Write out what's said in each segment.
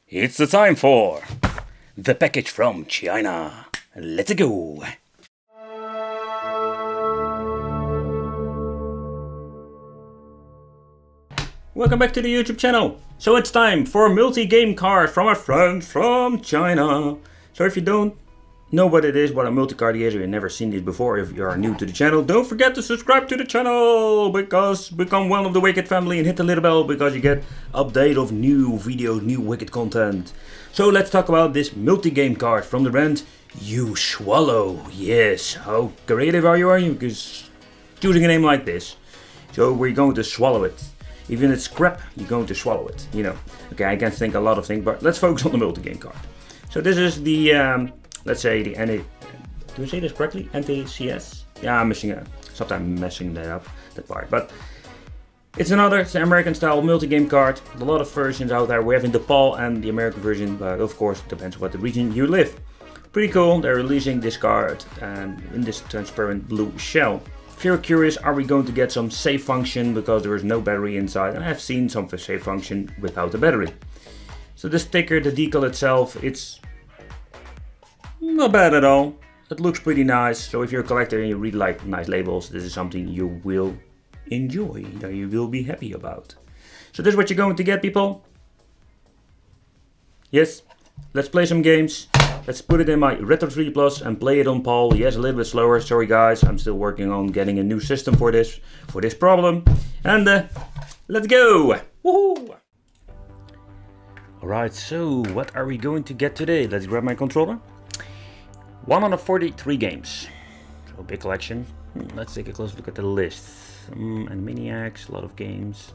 It's the time for the package from China. Let's go. Welcome back to the YouTube channel. So it's time for a multi-game card from a friend from China. So if you don't know what it is, what a multi-card is, or you've never seen this before, if you are new to the channel, don't forget to subscribe to the channel, because become one of the Wicked family and hit the little bell, because you get update of new videos, new Wicked content. So let's talk about this multi-game card from the brand You Swallow. Yes, how creative are you? Because choosing a name like this. So we're going to swallow it. Even if it's crap, you're going to swallow it, you know. Okay, I can think a lot of things, but let's focus on the multi-game card. So this is the, let's say the NES, do I say this correctly? NTCS? Yeah, I'm sometimes messing that up, that part. But it's an American style multi-game card. A lot of versions out there. We have in the PAL and the American version, but of course it depends what the region you live. Pretty cool, they're releasing this card in this transparent blue shell. If you're curious, are we going to get some save function, because there is no battery inside, and I've seen some save function without the battery. So the sticker, the decal itself, it's not bad at all. It looks pretty nice, so if you're a collector and you really like nice labels, this is something you will enjoy, that you will be happy about. So this is what you're going to get, people. Yes, let's play some games. Let's put it in my Retro 3 Plus and play it on PAL. Yes, a little bit slower. Sorry guys, I'm still working on getting a new system for this problem. And let's go! Woohoo! Alright, so what are we going to get today? Let's grab my controller. 143 games. So big collection. Let's take a close look at the list. And Maniacs, a lot of games.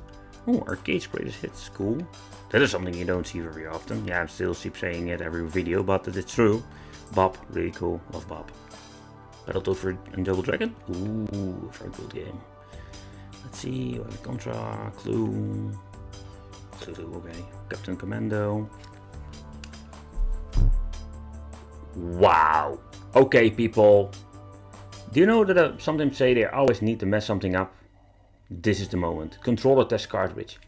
Oh, Arcade's Greatest Hits, cool. That is something you don't see very often. Yeah, I still keep saying it every video, but it's true. Bob, really cool. Love Bob. Battletoad and Double Dragon. Ooh, very good game. Let's see, what have we? Contra, Clue, okay. Captain Commando. Wow. Okay, people. Do you know that I sometimes say they always need to mess something up? This is the moment. Controller test cartridge.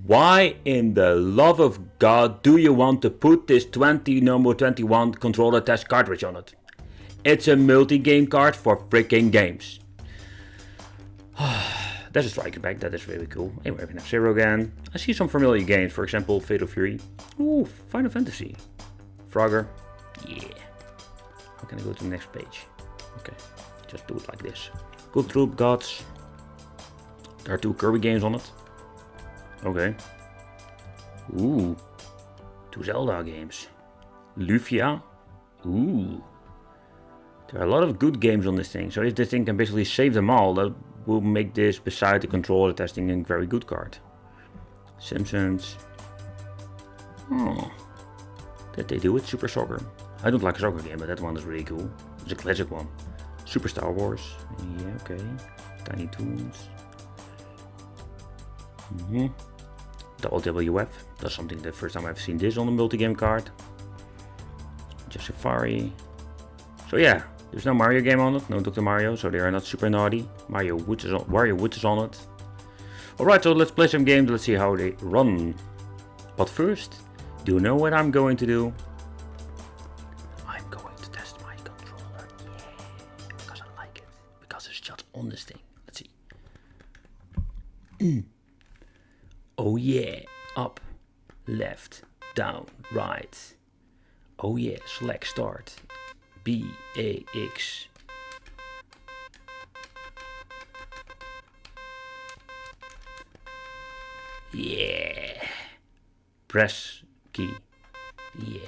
Why in the love of God do you want to put this number 21 controller test cartridge on it? It's a multi-game card for freaking games. There's a striker back, that is really cool. Anyway, we have F-Zero again. I see some familiar games, for example, Fatal Fury. Ooh, Final Fantasy. Frogger. Yeah. How can I go to the next page? Okay, just do it like this. Good Troop, Gods. There are 2 Kirby games on it. Okay. Ooh. 2 Zelda games. Lufia. Ooh. There are a lot of good games on this thing. So if this thing can basically save them all, that will make this, beside the controller testing, a very good card. Simpsons. Oh. Did they do it? Super Soccer. I don't like a soccer game, but that one is really cool. It's a classic one. Super Star Wars. Yeah, okay. Tiny Toons. Double WF. That's something the first time I've seen this on a multi-game card. Just Safari. So yeah, there's no Mario game on it, no Dr. Mario, so they are not super naughty. Wario Woods is on it. Alright, so let's play some games, let's see how they run. But first, do you know what I'm going to do? I'm going to test my controller. Yeah, because I like it. Because it's just on this thing. Let's see. Oh yeah, up, left, down, right. Oh yeah, select start. B, A, X. Yeah. Press key. Yeah.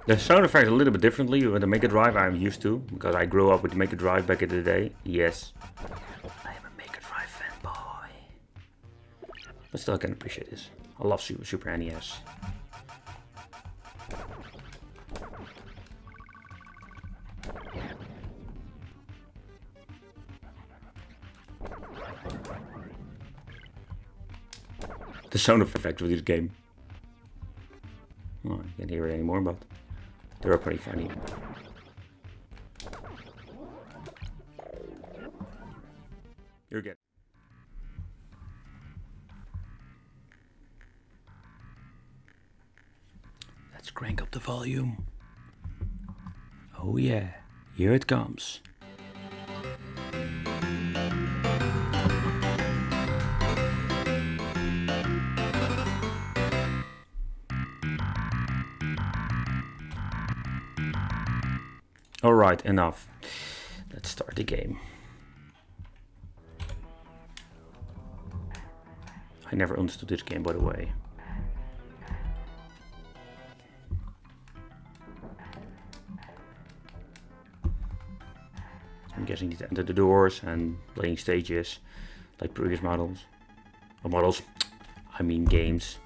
The sound effect a little bit differently with the Mega Drive I'm used to, because I grew up with the Mega Drive back in the day. Yes, I am a Mega Drive fanboy. But still I can appreciate this. I love Super NES. the sound effect of this game. Oh, I can't hear it anymore, but they were pretty funny. You're getting. Let's crank up the volume. Oh yeah, here it comes. Alright, enough. Let's start the game. I never understood this game, by the way. I'm guessing you need to enter the doors and playing stages like previous models. Or models, I mean games.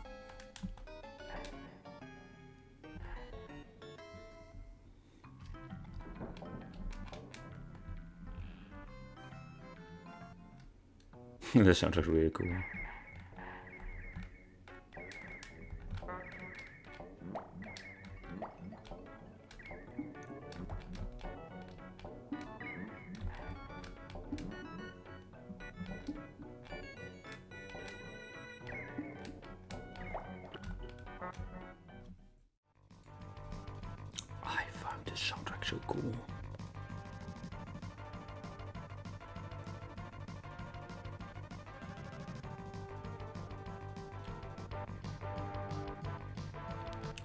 This sounds like really cool. I found this soundtrack so cool.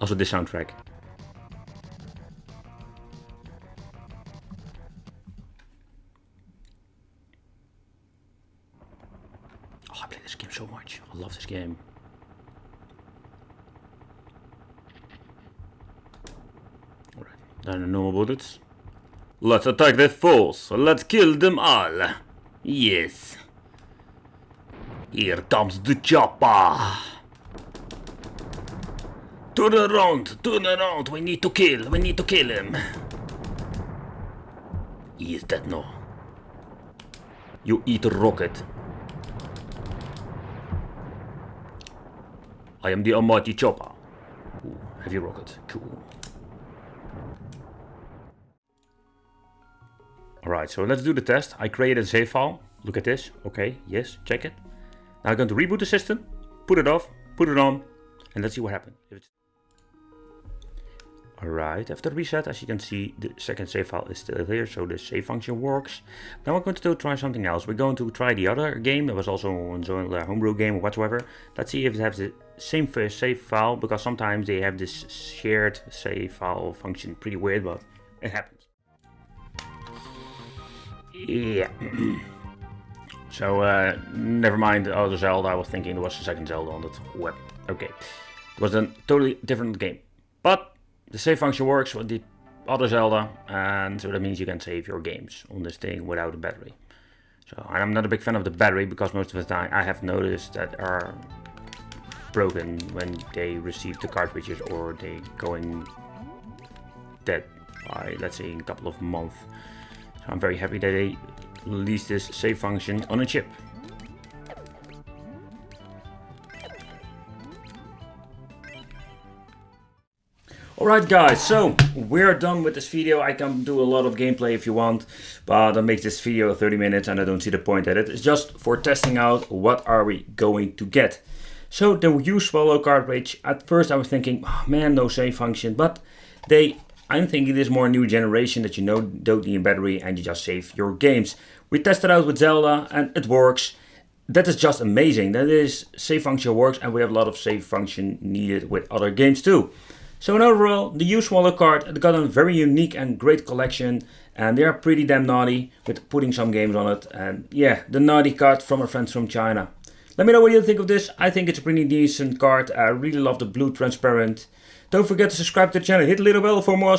Also this soundtrack. Oh, I play this game so much. I love this game. Alright, there are the normal bullets. Let's attack the fools. Let's kill them all. Yes. Here comes the chopper. Turn around, we need to kill him. He is dead now. You eat a rocket. I am the almighty chopper. Ooh, heavy rocket, cool. Alright, so let's do the test. I created a save file. Look at this. Okay, yes, check it. Now I'm going to reboot the system, put it off, put it on, and let's see what happens. Alright, after reset, as you can see, the second save file is still here, so the save function works. Now we're going to try something else. We're going to try the other game that was also on the homebrew game or whatsoever. Let's see if it has the same save file, because sometimes they have this shared save file function. Pretty weird, but it happens. Yeah. So, never mind the other Zelda. I was thinking there was a second Zelda on that web. Okay. It was a totally different game. But the save function works with the other Zelda, and so that means you can save your games on this thing without a battery. So I'm not a big fan of the battery, because most of the time I have noticed that are broken when they receive the cartridges, or they going dead by, let's say, a couple of months. So I'm very happy that they released this save function on a chip. Alright guys, so we're done with this video. I can do a lot of gameplay if you want, but that makes this video 30 minutes and I don't see the point at it. It's just for testing out what are we going to get. So the use swallow cartridge, at first I was thinking, oh man, no save function, but I'm thinking this more new generation that you don't need a battery and you just save your games. We tested out with Zelda and it works. That is just amazing. That is, save function works, and we have a lot of save function needed with other games too. So in overall, the use swallow card got a very unique and great collection, and they are pretty damn naughty with putting some games on it. And yeah, the naughty card from our friends from China. Let me know what you think of this. I think it's a pretty decent card. I really love the blue transparent. Don't forget to subscribe to the channel, hit the little bell for more